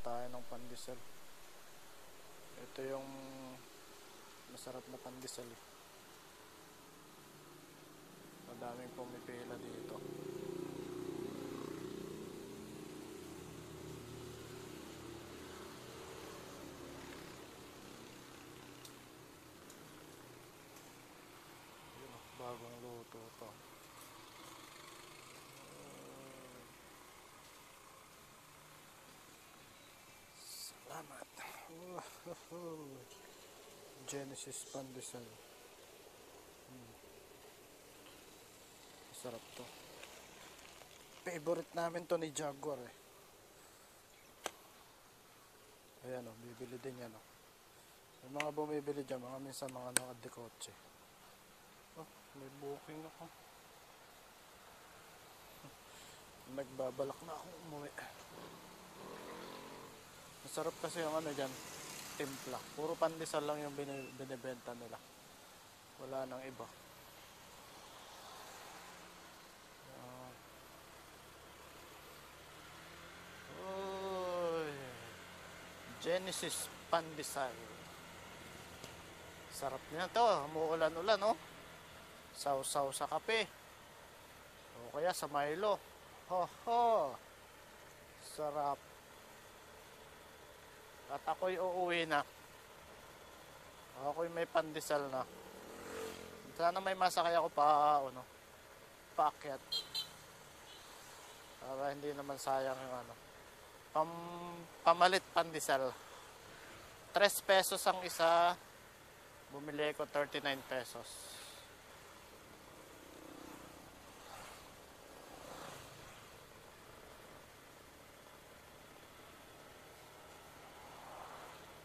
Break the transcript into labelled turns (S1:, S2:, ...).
S1: tayo ng pandesal. Ito yung masarap na pandesal eh. Madaming pumipila dito. Yun, bagong luto to. Salamat. Genesis pandesal. Sarap to. Favorite namin to ni Jaguar eh. Ayan o, bibili din yan o. May mga bumibili dyan, mga minsan mga nakadekotse. Oh, may booking ako. Nagbabalak na akong umuwi. Masarap kasi yung ano dyan, timpla. Puro pandesal lang yung binibenta nila. Wala nang iba. Genesis pandesal. Sarap niya to, umuulan-ulan oh. Saw-saw sa kape. O kaya sa Milo. Ho ho. Sarap. At ako'y uuwi na. Ako'y may pandesal na. Sana may masakay ako pa ano, paakyat. Para hindi naman sayang yung ano. Pamalit pandesal. 3 pesos ang isa. Bumili ko 39 pesos.